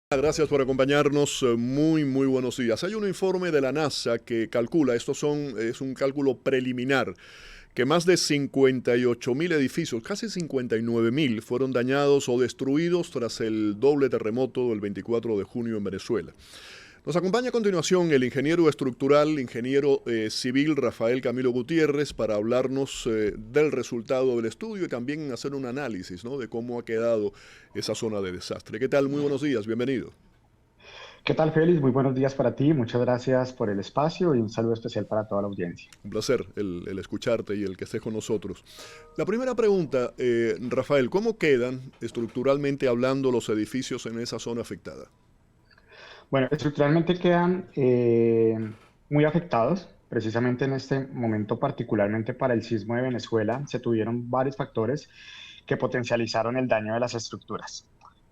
Gracias por acompañarnos. Muy buenos días. Hay un informe de la NASA que calcula, es un cálculo preliminar, que más de 58.000 edificios, casi 59.000, fueron dañados o destruidos tras el doble terremoto del 24 de junio en Venezuela. Nos acompaña a continuación el ingeniero estructural, ingeniero civil Rafael Camilo Gutiérrez para hablarnos del resultado del estudio y también hacer un análisis, ¿no?, de cómo ha quedado esa zona de desastre. ¿Qué tal? Muy buenos días, bienvenido. ¿Qué tal, Félix? Muy buenos días para ti. Muchas gracias por el espacio y un saludo especial para toda la audiencia. Un placer el escucharte y el que estés con nosotros. La primera pregunta, Rafael, ¿cómo quedan estructuralmente hablando los edificios en esa zona afectada? Bueno, estructuralmente quedan muy afectados. Precisamente en este momento, particularmente para el sismo de Venezuela, se tuvieron varios factores que potencializaron el daño de las estructuras.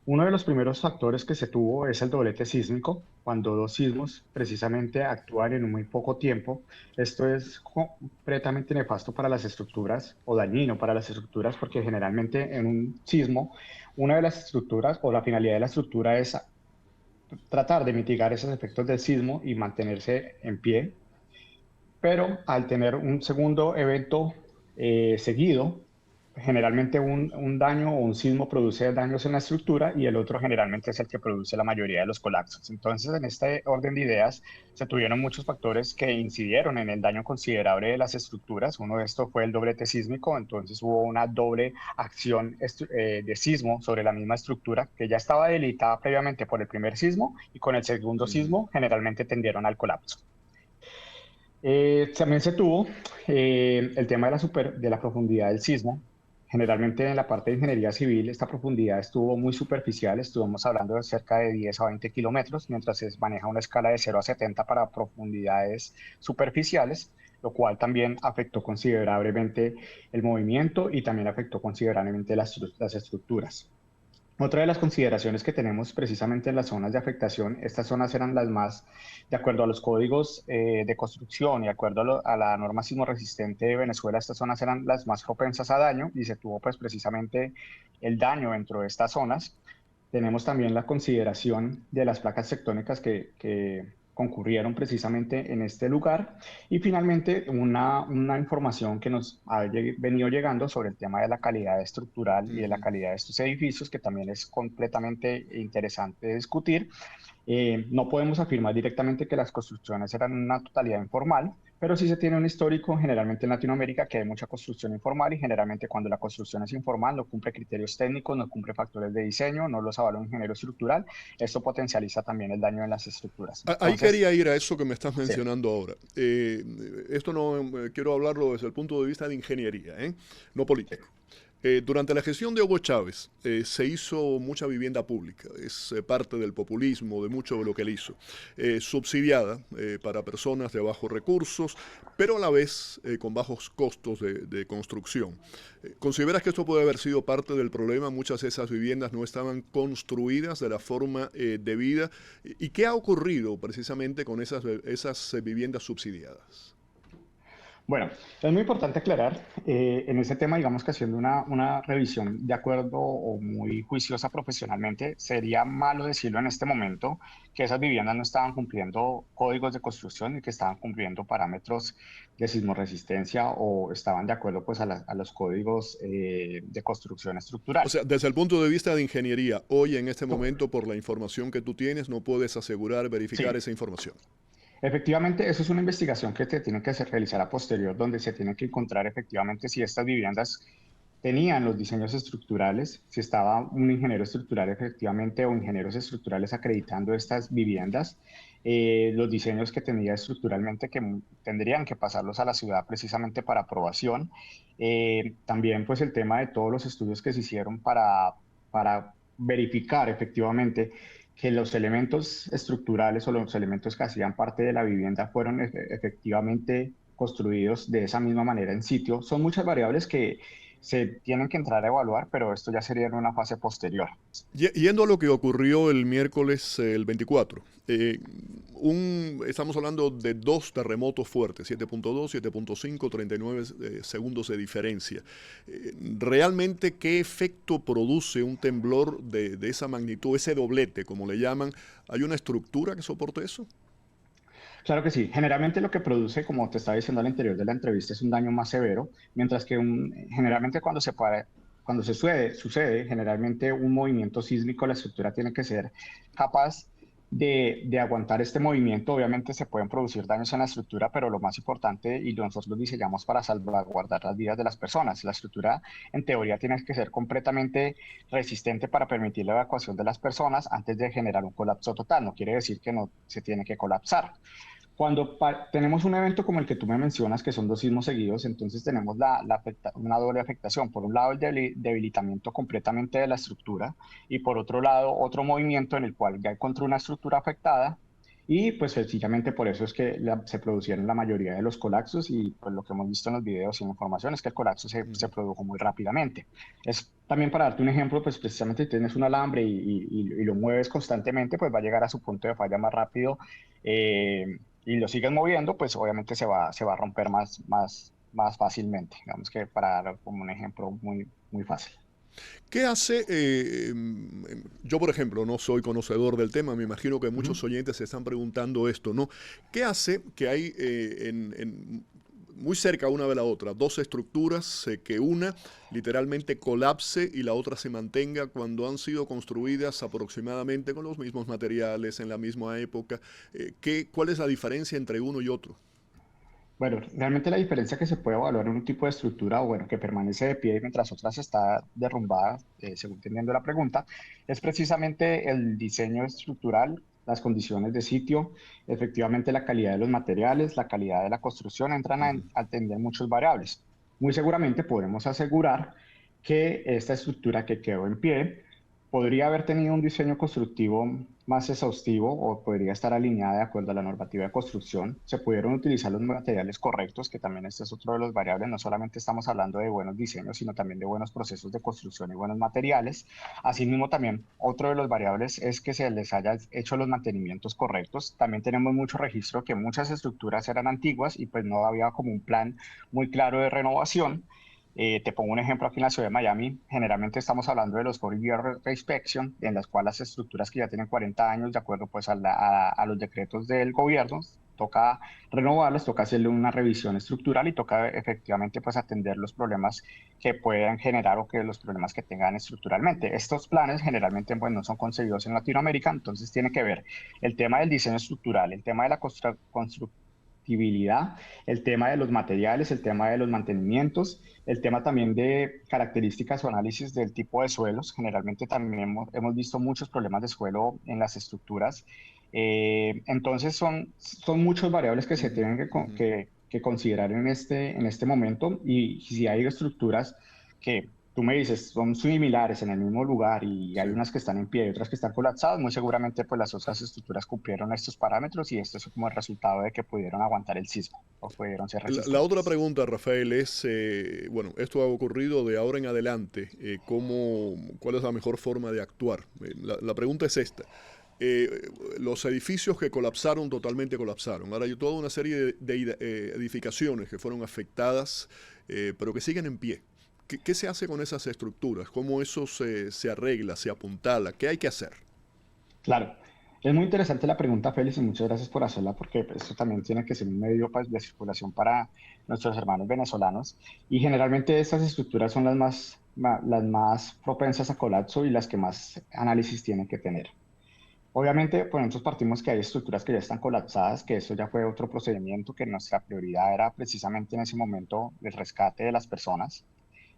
Uno de los primeros factores que se tuvo es el doblete sísmico, cuando dos sismos precisamente actúan en un muy poco tiempo. Esto es completamente nefasto para las estructuras o dañino para las estructuras porque generalmente en un sismo una de las estructuras o la finalidad de la estructura es tratar de mitigar esos efectos del sismo y mantenerse en pie, pero al tener un segundo evento seguido, generalmente un daño o un sismo produce daños en la estructura y el otro generalmente es el que produce la mayoría de los colapsos. Entonces, en este orden de ideas, se tuvieron muchos factores que incidieron en el daño considerable de las estructuras. Uno de estos fue el doblete sísmico, entonces hubo una doble acción de sismo sobre la misma estructura que ya estaba debilitada previamente por el primer sismo y con el segundo Ujú. sismo generalmente tendieron al colapso. También se tuvo el tema de la profundidad del sismo. Generalmente en la parte de ingeniería civil esta profundidad estuvo muy superficial, estuvimos hablando de cerca de 10 a 20 kilómetros, mientras se maneja una escala de 0 a 70 para profundidades superficiales, lo cual también afectó considerablemente el movimiento y también afectó considerablemente las estructuras. Otra de las consideraciones que tenemos precisamente en las zonas de afectación, estas zonas eran las más, de acuerdo a los códigos de construcción y de acuerdo a la norma sismo resistente de Venezuela, estas zonas eran las más propensas a daño y se tuvo pues precisamente el daño dentro de estas zonas. Tenemos también la consideración de las placas tectónicas que concurrieron precisamente en este lugar y finalmente una información que nos ha venido llegando sobre el tema de la calidad estructural y de la Ujú. calidad de estos edificios, que también es completamente interesante de discutir. No podemos afirmar directamente que las construcciones eran una totalidad informal, pero sí se tiene un histórico generalmente en Latinoamérica que hay mucha construcción informal y generalmente cuando la construcción es informal no cumple criterios técnicos, no cumple factores de diseño, no los avala un ingeniero estructural. Esto potencializa también el daño en las estructuras. Ahí Entonces, quería ir a eso que me estás sí. mencionando ahora. Esto no quiero hablarlo desde el punto de vista de ingeniería, no político. Durante la gestión de Hugo Chávez se hizo mucha vivienda pública, es parte del populismo, de mucho de lo que él hizo, subsidiada para personas de bajos recursos, pero a la vez con bajos costos de construcción. ¿Consideras que esto puede haber sido parte del problema? Muchas de esas viviendas no estaban construidas de la forma debida. ¿Y qué ha ocurrido precisamente con esas viviendas subsidiadas? Bueno, es muy importante aclarar en ese tema, digamos que haciendo una revisión de acuerdo o muy juiciosa profesionalmente, sería malo decirlo en este momento que esas viviendas no estaban cumpliendo códigos de construcción y que estaban cumpliendo parámetros de sismoresistencia o estaban de acuerdo pues a los códigos de construcción O estructural. sea, desde el punto de vista de ingeniería, hoy en este momento, por la información que tú tienes, no puedes asegurar, verificar Sí, esa información. efectivamente, eso es una investigación que te tiene que realizar a posterior, donde se tiene que encontrar efectivamente si estas viviendas tenían los diseños estructurales, si estaba un ingeniero estructural efectivamente o ingenieros estructurales acreditando estas viviendas, los diseños que tenía estructuralmente que tendrían que pasarlos a la ciudad precisamente para aprobación. También pues el tema de todos los estudios que se hicieron para verificar efectivamente que los elementos estructurales o los elementos que hacían parte de la vivienda fueron efectivamente construidos de esa misma manera en sitio. Son muchas variables que se tienen que entrar a evaluar, pero esto ya sería en una fase posterior. Yendo a lo que ocurrió el miércoles, el 24, estamos hablando de dos terremotos fuertes, 7.2, 7.5, 39 segundos de diferencia. ¿Realmente qué efecto produce un temblor de esa magnitud, ese doblete, como le llaman? ¿Hay una estructura que soporte eso? Claro que sí. Generalmente lo que produce, como te estaba diciendo al interior de la entrevista, es un daño más severo, mientras que generalmente cuando sucede generalmente un movimiento sísmico, la estructura tiene que ser capaz de aguantar este movimiento. Obviamente se pueden producir daños en la estructura, pero lo más importante, y nosotros lo diseñamos para salvaguardar las vidas de las personas, la estructura en teoría tiene que ser completamente resistente para permitir la evacuación de las personas antes de generar un colapso total. No quiere decir que no se tiene que colapsar. Cuando tenemos un evento como el que tú me mencionas, que son dos sismos seguidos, entonces tenemos una doble afectación. Por un lado, el debilitamiento completamente de la estructura y por otro lado, otro movimiento en el cual ya encontró una estructura afectada y pues sencillamente por eso es que se producieron la mayoría de los colapsos y pues lo que hemos visto en los videos y en la información es que el colapso se produjo muy rápidamente. Es también para darte un ejemplo, pues precisamente si tienes un alambre y lo mueves constantemente, pues va a llegar a su punto de falla más rápido. eh, y lo sigues moviendo, pues obviamente se va a romper más fácilmente. Digamos que para dar como un ejemplo muy fácil. ¿Qué hace? Yo, por ejemplo, no soy conocedor del tema, me imagino que Ujú. muchos oyentes se están preguntando esto, ¿no? ¿Qué hace que hay muy cerca una de la otra dos estructuras que una literalmente colapse y la otra se mantenga cuando han sido construidas aproximadamente con los mismos materiales en la misma época? ¿Cuál es la diferencia entre uno y otro? Bueno, realmente la diferencia que se puede evaluar en un tipo de estructura, o bueno, que permanece de pie mientras otras está derrumbada, según teniendo la pregunta, es precisamente el diseño estructural, las condiciones de sitio, efectivamente la calidad de los materiales, la calidad de la construcción, entran a atender muchos variables. Muy seguramente podemos asegurar que esta estructura que quedó en pie podría haber tenido un diseño constructivo más exhaustivo o podría estar alineada de acuerdo a la normativa de construcción. Se pudieron utilizar los materiales correctos, que también este es otro de los variables. No solamente estamos hablando de buenos diseños, sino también de buenos procesos de construcción y buenos materiales. Asimismo, también otro de los variables es que se les haya hecho los mantenimientos correctos. También tenemos mucho registro que muchas estructuras eran antiguas y pues no había como un plan muy claro de renovación. Te pongo un ejemplo aquí en la ciudad de Miami. Generalmente estamos hablando de los 40-year reinspection, en las cuales las estructuras que ya tienen 40 años, de acuerdo pues a los decretos del gobierno, toca renovarlas, toca hacerle una revisión estructural y toca efectivamente pues atender los problemas que puedan generar o que los problemas que tengan estructuralmente. Estos planes generalmente pues no son concebidos en Latinoamérica, entonces tiene que ver el tema del diseño estructural, el tema de la constructibilidad, el tema de los materiales, el tema de los mantenimientos, el tema también de características o análisis del tipo de suelos. Generalmente también hemos visto muchos problemas de suelo en las estructuras. Entonces son muchos variables que se Ujú, tienen ujú. que considerar en este momento y si hay estructuras que tú me dices son similares en el mismo lugar y hay Sí. unas que están en pie y otras que están colapsadas, muy seguramente pues las otras estructuras cumplieron estos parámetros y esto es como el resultado de que pudieron aguantar el sismo o pudieron ser La otra resistentes. pregunta, Rafael, es, bueno, esto ha ocurrido de ahora en adelante, ¿cuál es la mejor forma de actuar? La pregunta es esta. Los edificios que colapsaron, totalmente colapsaron. Ahora hay toda una serie de edificaciones que fueron afectadas, pero que siguen en pie. ¿Qué se hace con esas estructuras? ¿Cómo eso se arregla, se apuntala? ¿Qué hay que hacer? Claro, es muy interesante la pregunta, Félix, y muchas gracias por hacerla, porque pues, esto también tiene que ser un medio pues, de circulación para nuestros hermanos venezolanos. Y generalmente estas estructuras son las más propensas a colapso y las que más análisis tienen que tener. Obviamente, pues nosotros partimos que hay estructuras que ya están colapsadas, que eso ya fue otro procedimiento, que nuestra prioridad era precisamente en ese momento el rescate de las personas.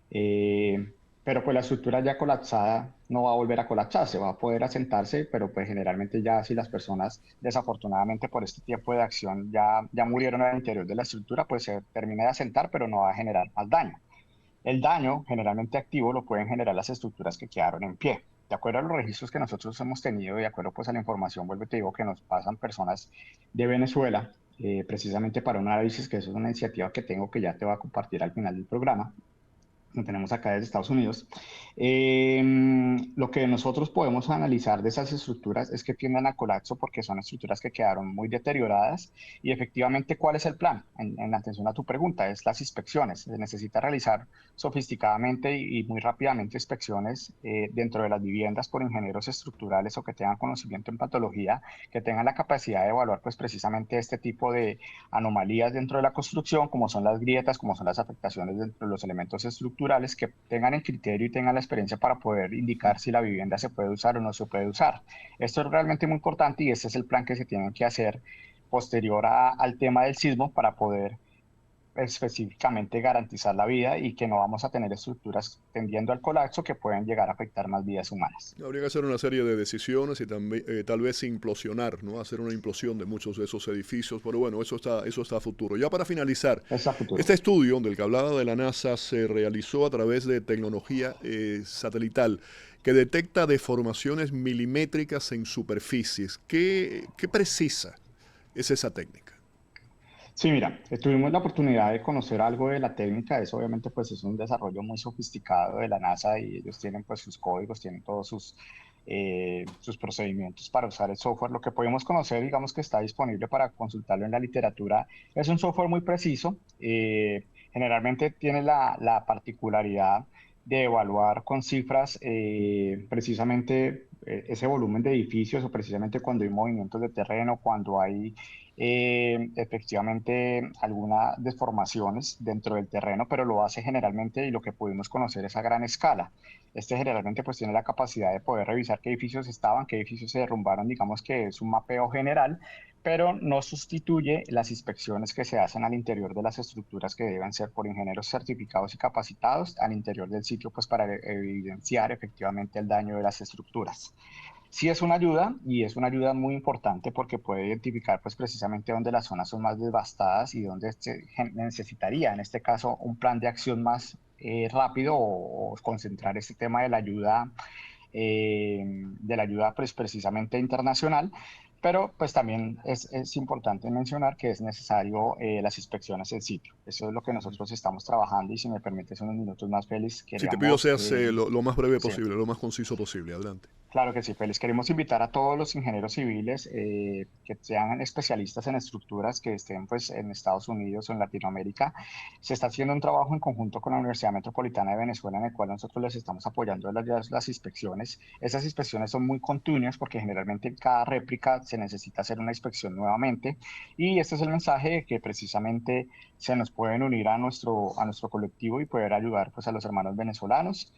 Eh, pero pues la estructura ya colapsada no va a volver a colapsarse, va a poder asentarse, pero pues generalmente ya si las personas desafortunadamente por este tiempo de acción ya murieron al interior de la estructura, pues se termina de asentar, pero no va a generar más daño. El daño generalmente activo lo pueden generar las estructuras que quedaron en pie. De acuerdo a los registros que nosotros hemos tenido, de acuerdo pues a la información, vuelvo y te digo que nos pasan personas de Venezuela, precisamente para un análisis, que eso es una iniciativa que tengo que ya te voy a compartir al final del programa. lo tenemos acá desde Estados Unidos. Lo que nosotros podemos analizar de esas estructuras es que tienden a colapso porque son estructuras que quedaron muy deterioradas y efectivamente, ¿cuál es el plan? En atención a tu pregunta, es las inspecciones. Se necesita realizar sofisticadamente y muy rápidamente inspecciones dentro de las viviendas por ingenieros estructurales o que tengan conocimiento en patología, que tengan la capacidad de evaluar pues precisamente este tipo de anomalías dentro de la construcción, como son las grietas, como son las afectaciones dentro de los elementos estructurales, que tengan el criterio y tengan la experiencia para poder indicar si la vivienda se puede usar o no se puede usar. Esto es realmente muy importante y este es el plan que se tiene que hacer posterior al tema del sismo para poder específicamente garantizar la vida y que no vamos a tener estructuras tendiendo al colapso que pueden llegar a afectar más vidas humanas. Habría que hacer una serie de decisiones y también, tal vez implosionar, ¿no? Hacer una implosión de muchos de esos edificios, pero bueno, eso está a futuro. Ya para finalizar, Es a futuro. este estudio del que hablaba de la NASA se realizó a través de tecnología satelital que detecta deformaciones milimétricas en superficies. ¿Qué precisa es esa técnica? Sí, mira, tuvimos la oportunidad de conocer algo de la técnica. Eso obviamente pues es un desarrollo muy sofisticado de la NASA y ellos tienen pues sus códigos, tienen todos sus procedimientos para usar el software. Lo que podemos conocer, digamos que está disponible para consultarlo en la literatura, es un software muy preciso. Generalmente tiene la particularidad de evaluar con cifras precisamente ese volumen de edificios o precisamente cuando hay movimientos de terreno, cuando hay efectivamente algunas deformaciones dentro del terreno, pero lo hace generalmente y lo que pudimos conocer es a gran escala. Este generalmente pues tiene la capacidad de poder revisar qué edificios estaban, qué edificios se derrumbaron, digamos que es un mapeo general, pero no sustituye las inspecciones que se hacen al interior de las estructuras que deben ser por ingenieros certificados y capacitados al interior del sitio pues para evidenciar efectivamente el daño de las estructuras. Sí es una ayuda y es una ayuda muy importante porque puede identificar pues precisamente dónde las zonas son más devastadas y dónde se necesitaría en este caso un plan de acción más rápido o concentrar este tema de la ayuda pues precisamente internacional, pero pues también es importante mencionar que es necesario las inspecciones en sitio. Eso es lo que nosotros estamos trabajando y si me permites unos minutos más, Félix, Si te pido queríamos... seas lo más breve sí. posible, lo más conciso posible. Adelante. Claro que sí, Félix. Queremos invitar a todos los ingenieros civiles que sean especialistas en estructuras que estén pues, en Estados Unidos o en Latinoamérica. Se está haciendo un trabajo en conjunto con la Universidad Metropolitana de Venezuela en el cual nosotros les estamos apoyando en las inspecciones. Esas inspecciones son muy continuas porque generalmente en cada réplica se necesita hacer una inspección nuevamente. Y este es el mensaje de que precisamente se nos pueden unir a nuestro colectivo y poder ayudar pues, a los hermanos venezolanos.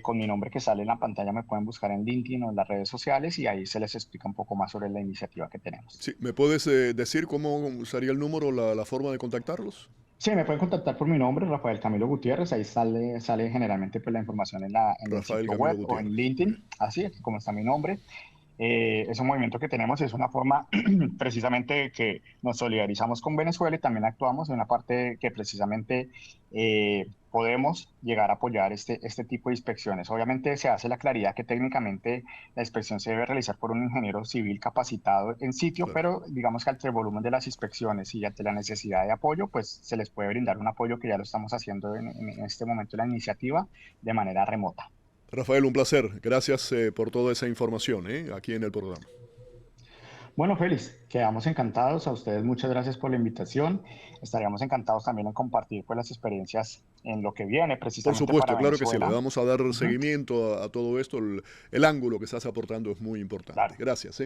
Con mi nombre que sale en la pantalla me pueden buscar en LinkedIn o en las redes sociales y ahí se les explica un poco más sobre la iniciativa que tenemos. Sí, ¿me puedes decir cómo sería el número, la forma de contactarlos? Sí, me pueden contactar por mi nombre, Rafael Camilo Gutiérrez. Ahí sale generalmente pues, la información en el Rafael sitio Camilo web o en Gutiérrez. LinkedIn. Así es, como está mi nombre. Es un movimiento que tenemos, es una forma precisamente que nos solidarizamos con Venezuela y también actuamos en una parte que precisamente podemos llegar a apoyar este tipo de inspecciones. Obviamente se hace la claridad que técnicamente la inspección se debe realizar por un ingeniero civil capacitado en sitio, Claro. pero digamos que ante el volumen de las inspecciones y ante la necesidad de apoyo, pues se les puede brindar un apoyo que ya lo estamos haciendo en este momento de la iniciativa de manera remota. Rafael, un placer. Gracias por toda esa información aquí en el programa. Bueno, Félix, quedamos encantados. A ustedes muchas gracias por la invitación. Estaríamos encantados también en compartir pues, las experiencias en lo que viene Por precisamente para supuesto, claro que sí. Le Venezuela. vamos a dar Ujú, seguimiento a todo esto. El ángulo que estás aportando es muy importante. claro. Gracias.